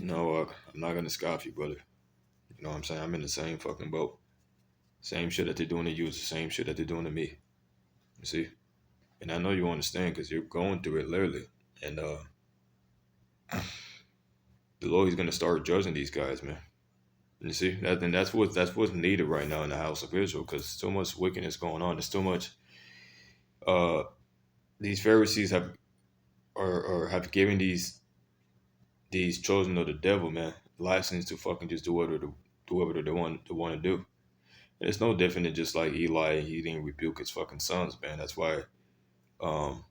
No, I'm not gonna scoff you, brother. You know what I'm saying? I'm in the same fucking boat. Same shit that they're doing to you is the same shit that they're doing to me. You see? And I know you understand because you're going through it literally. And the Lord is gonna start judging these guys, man. You see? That's what's needed right now in the house of Israel because so much wickedness going on. There's so much uh these Pharisees have or have given these children of the devil, man, license to fucking just do whatever they want to do. And it's no different than just like Eli. He didn't rebuke his fucking sons, man. That's why um,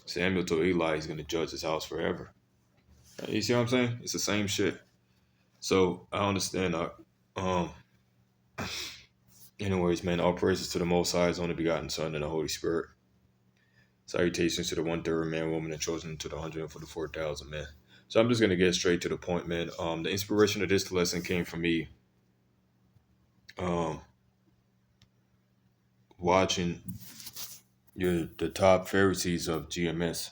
Samuel told Eli he's gonna judge his house forever. You see what I'm saying? It's the same shit. So I understand. Um, anyways, man, all praises to the Most High, His only begotten Son, and the Holy Spirit. Salutations to the 1/3 man, woman, and children, to the 144,000 man. So I'm just gonna get straight to the point, man. The inspiration of this lesson came from me um, watching the top Pharisees of GMS.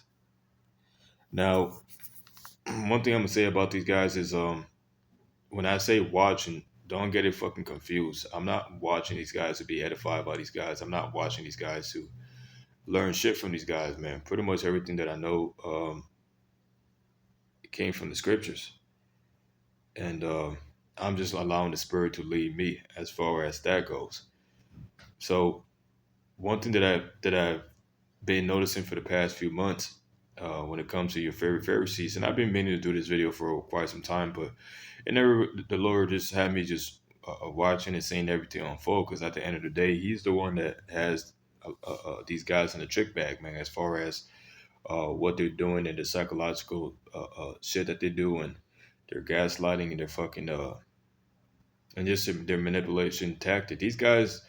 Now, one thing I'm gonna say about these guys is when I say watching, don't get it fucking confused. I'm not watching these guys to be edified by these guys. I'm not watching these guys to learn shit from these guys, man. Pretty much everything that I know it came from the scriptures, and I'm just allowing the Spirit to lead me as far as that goes. So one thing that I've been noticing for the past few months when it comes to your favorite Pharisees, and I've been meaning to do this video for quite some time, but it never. The Lord just had me just watching and seeing everything unfold. Because at the end of the day, He's the one that has these guys in the trick bag, man. As far as what they're doing and the psychological shit that they do, and their gaslighting and their fucking and just their manipulation tactic. These guys,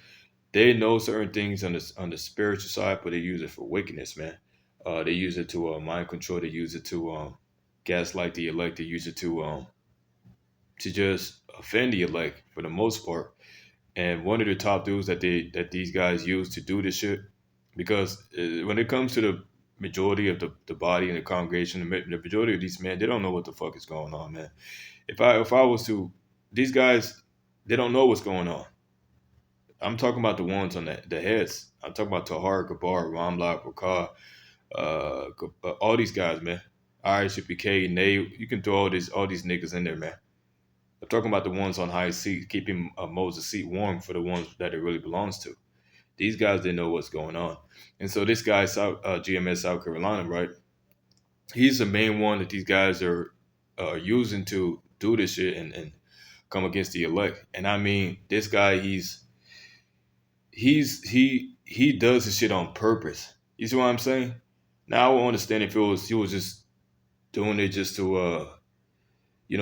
they know certain things on the spiritual side, but they use it for wickedness, man. They use it to mind control. They use it to gaslight the elect. They use it to just offend the elect for the most part. And one of the top dudes that these guys use to do this shit, because when it comes to the majority of the body and the congregation, the majority of these men, they don't know what the fuck is going on, man. If I was to, these guys, they don't know what's going on. I'm talking about the ones on the heads. I'm talking about Tahar, Gabar, Ramla, Rakar, all these guys, man. ISUPK, Nate, you can throw all these niggas in there, man. I'm talking about the ones on high seat, keeping Moses' seat warm for the ones that it really belongs to. These guys didn't know what's going on. And so this guy, GMS South Carolina, right? He's the main one that these guys are using to do this shit and come against the elect. And I mean, this guy, he does this shit on purpose. You see what I'm saying? Now I would understand if he was just doing it just to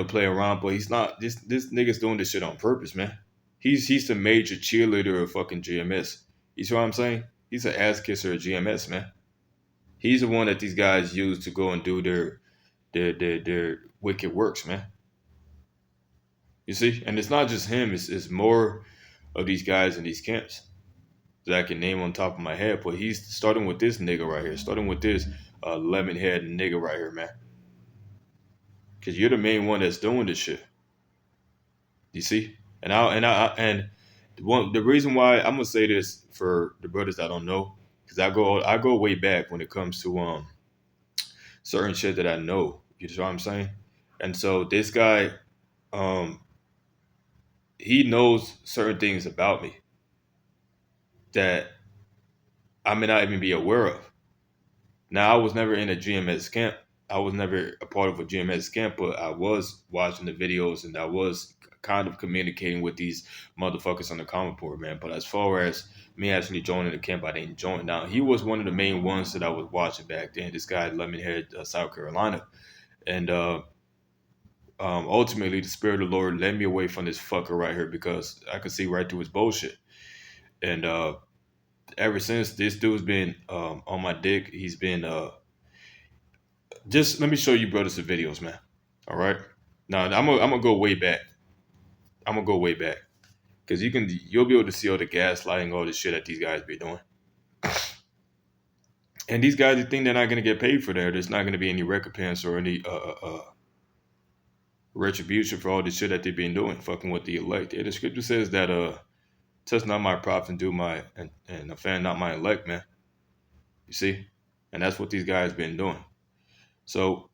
play around, but he's not. This nigga's doing this shit on purpose, man. He's the major cheerleader of fucking GMS. You see what I'm saying? He's an ass kisser of GMS, man. He's the one that these guys use to go and do their wicked works, man. You see? And it's not just him, it's more of these guys in these camps that I can name on top of my head, but he's starting with this nigga right here, starting with this lemon head nigga right here, man. Cause you're the main one that's doing this shit. You see? And the reason why I'm gonna say this for the brothers that don't know, because I go way back when it comes to certain shit that I know. You know what I'm saying? And so this guy, um, he knows certain things about me that I may not even be aware of. Now I was never in a GMS camp. I was never a part of a GMS camp, but I was watching the videos and I was kind of communicating with these motherfuckers on the comment board, man. But as far as me actually joining the camp, I didn't join. Now he was one of the main ones that I was watching back then. This guy, Lemonhead, South Carolina, and ultimately the Spirit of the Lord led me away from this fucker right here because I could see right through his bullshit. And ever since, this dude's been on my dick. He's been just let me show you brothers the videos, man. All right. Now I'm gonna go way back. I'm gonna go way back because you'll be able to see all the gaslighting, all the shit that these guys be doing. And these guys, you think they're not gonna get paid for that. There's not gonna be any recompense or any retribution for all the shit that they've been doing, fucking with the elect. Yeah, the scripture says that touch not my prophet and do my and offend not my elect, man. You see? And that's what these guys been doing. So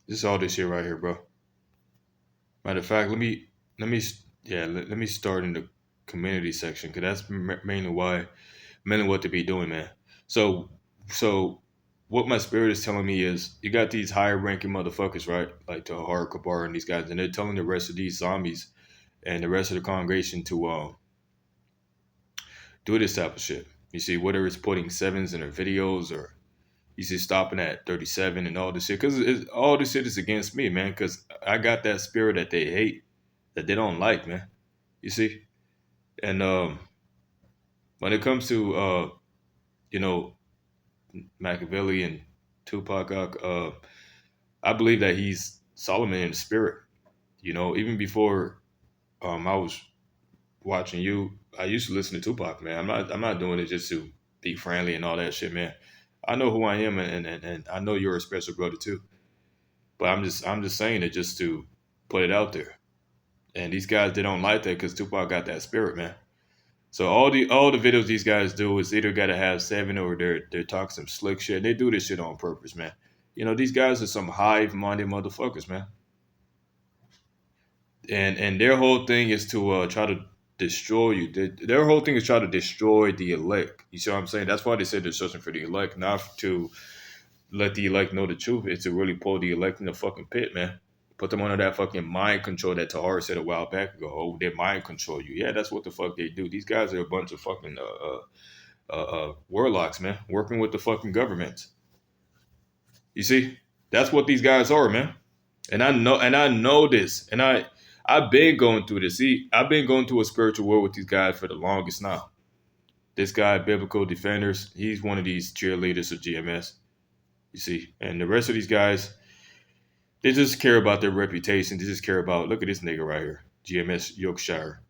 this is all this shit right here, bro. Matter of fact, let me yeah let me start in the community section because that's mainly what to be doing, man. So so what my spirit is telling me is you got these higher ranking motherfuckers, right? Like Tahar Kabar and these guys, and they're telling the rest of these zombies and the rest of the congregation to do this type of shit. You see, whether it's putting sevens in their videos or you see stopping at 37 and all this shit, because all this shit is against me, man. Because I got that spirit that they hate, that they don't like, man. You see, and when it comes to you know Machiavelli and Tupac, I believe that he's Solomon in the spirit. You know, even before I was watching you, I used to listen to Tupac, man. I'm not doing it just to be friendly and all that shit, man. I know who I am, and I know you're a special brother too. But I'm just saying it just to put it out there. And these guys, they don't like that because Tupac got that spirit, man. So all the videos these guys do is either got to have seven or they're talking some slick shit. They do this shit on purpose, man. You know, these guys are some hive-minded motherfuckers, man. And their whole thing is to try to destroy you. Their whole thing is try to destroy the elect. You see what I'm saying? That's why they said they're searching for the elect, not to let the elect know the truth. It's to really pull the elect in the fucking pit, man. Put them under that fucking mind control that Tahar said a while back ago. Oh, they mind control you. Yeah, that's what the fuck they do. These guys are a bunch of fucking warlocks, man, working with the fucking government. You see, that's what these guys are, man. And I know this, and I've been going through this. See, I've been going through a spiritual war with these guys for the longest now. This guy, Biblical Defenders, he's one of these cheerleaders of GMS. You see, and the rest of these guys, they just care about their reputation. They just care about look at this nigga right here, GMS Yorkshire,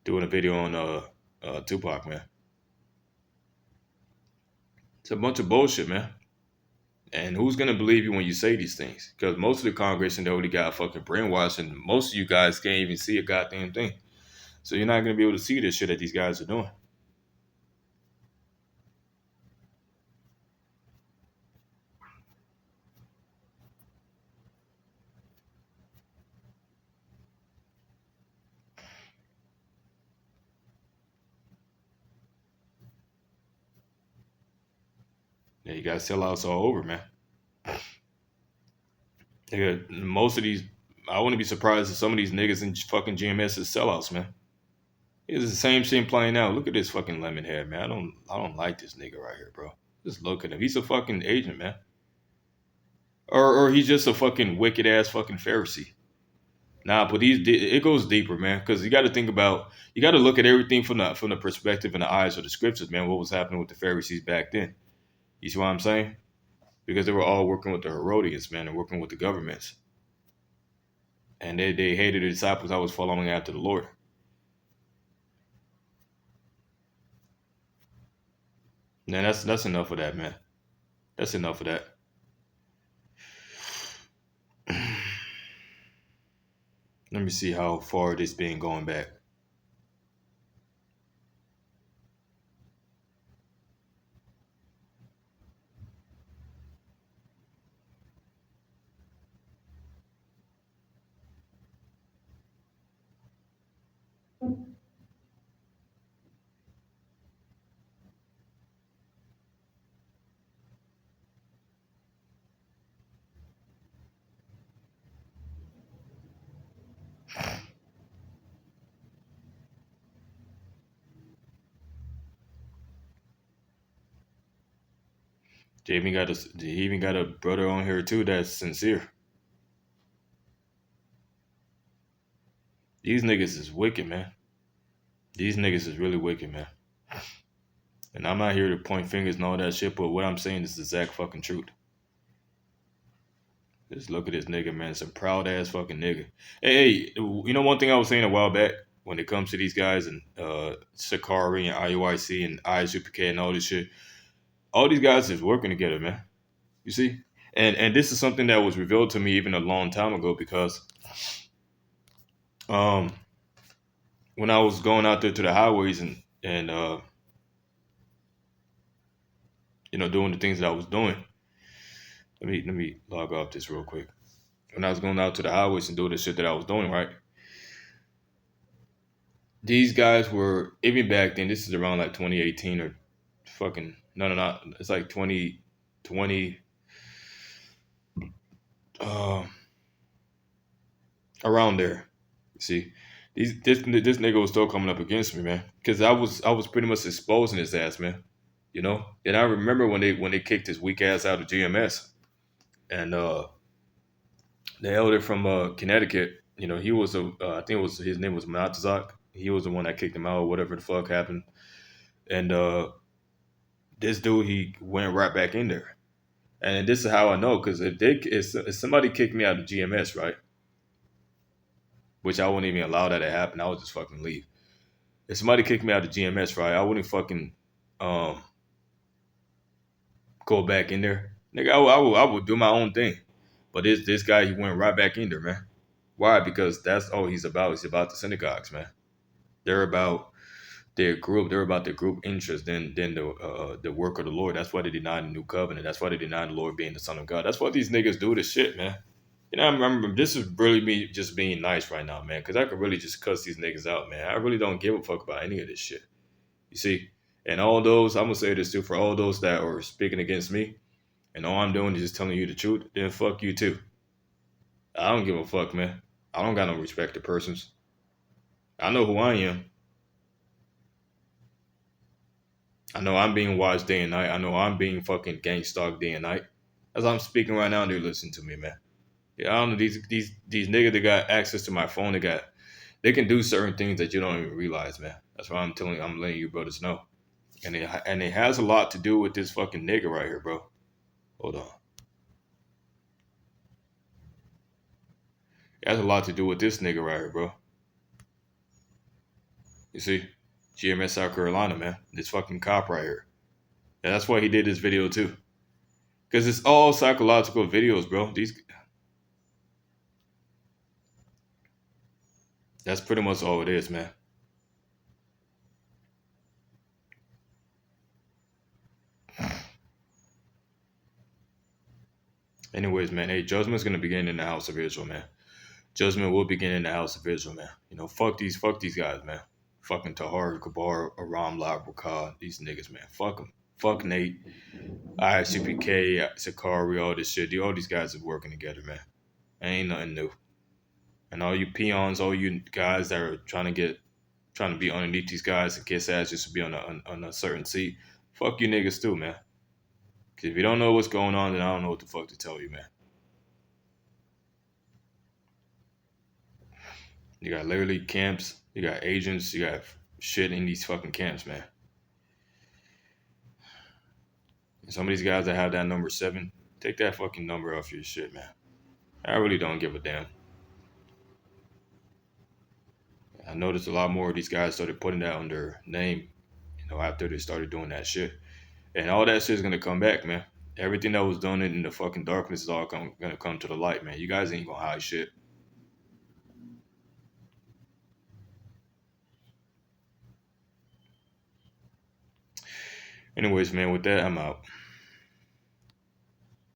doing a video on Tupac, man. It's a bunch of bullshit, man. And who's gonna believe you when you say these things? Because most of the congregation they already got fucking brainwashed, and most of you guys can't even see a goddamn thing. So you're not gonna be able to see this shit that these guys are doing. Yeah, you got sellouts all over, man. Most of these, I wouldn't be surprised if some of these niggas in fucking GMS is sellouts, man. It's the same shit playing out. Look at this fucking lemon hair, man. I don't like this nigga right here, bro. Just look at him. He's a fucking agent, man. Or he's just a fucking wicked ass fucking Pharisee. Nah, but it goes deeper, man. Because you got to look at everything from the perspective and the eyes of the scriptures, man. What was happening with the Pharisees back then? You see what I'm saying? Because they were all working with the Herodians, man, and working with the governments, and they hated the disciples. I was following after the Lord. Man, that's enough of that, man. That's enough of that. Let me see how far this been going back. He even got a brother on here too that's sincere. These niggas is wicked, man. These niggas is really wicked, man. And I'm not here to point fingers and all that shit, but what I'm saying is the exact fucking truth. Just look at this nigga, man. Some proud ass fucking nigga. Hey, you know one thing I was saying a while back when it comes to these guys and Sakari and IUIC and ISUPK and all this shit. All these guys is working together, man. You see? And this is something that was revealed to me even a long time ago because um when I was going out there to the highways and doing the things that I was doing. Let me log off this real quick. When I was going out to the highways and doing the shit that I was doing, right? These guys were even back then. This is around like 2018 or fucking no. It's like 2020, uh, around there. See, this nigga was still coming up against me, man, because I was pretty much exposing his ass, man. And I remember when they kicked his weak ass out of GMS, and the elder from Connecticut, he was I think it was his name was Matazak. He was the one that kicked him out, or whatever the fuck happened, and this dude he went right back in there. And this is how I know, because if somebody kicked me out of GMS, right, which I wouldn't even allow that to happen, I would just fucking leave. If somebody kicked me out of GMS, right, I wouldn't fucking um, go back in there. Nigga, I would do my own thing. But this guy, he went right back in there, man. Why? Because that's all he's about. He's about the synagogues, man. They're about their group. They're about their group interest than the work of the Lord. That's why they deny the new covenant. That's why they deny the Lord being the Son of God. That's why these niggas do this shit, man. I remember this is really me just being nice right now, man, because I could really just cuss these niggas out, man. I really don't give a fuck about any of this shit. You see? And all those, I'm gonna say this too, for all those that are speaking against me, and all I'm doing is just telling you the truth, then fuck you too. I don't give a fuck, man. I don't got no respect to persons. I know who I am. I know I'm being watched day and night. I know I'm being fucking gang stalked day and night. As I'm speaking right now, they're listening to me, man. Yeah, I don't know these niggas that got access to my phone. They can do certain things that you don't even realize, man. That's why I'm letting you brothers know. And it has a lot to do with this fucking nigga right here, bro. Hold on. It has a lot to do with this nigga right here, bro. You see, GMS South Carolina, man. This fucking cop right here. Yeah, that's why he did this video too. Because it's all psychological videos, bro. That's pretty much all it is, man. Anyways, man, hey, judgment's gonna begin in the house of Israel, man. Judgment will begin in the house of Israel, man. Fuck these guys, man. Fucking Tahar, Kabar, Aram, La, Rakah, these niggas, man. Fuck them. Fuck Nate, ICPK, Sakari, all this shit. All these guys are working together, man. Ain't nothing new. And all you peons, all you guys that are trying to be underneath these guys and kiss ass just to be on a certain seat, fuck you niggas too, man. Cause if you don't know what's going on, then I don't know what the fuck to tell you, man. You got literally camps, you got agents, you got shit in these fucking camps, man. And some of these guys that have that number 7, take that fucking number off your shit, man. I really don't give a damn. I noticed a lot more of these guys started putting that on their name, after they started doing that shit. And all that shit is gonna come back, man. Everything that was done in the fucking darkness is all gonna come to the light, man. You guys ain't gonna hide shit. Anyways, man, with that, I'm out.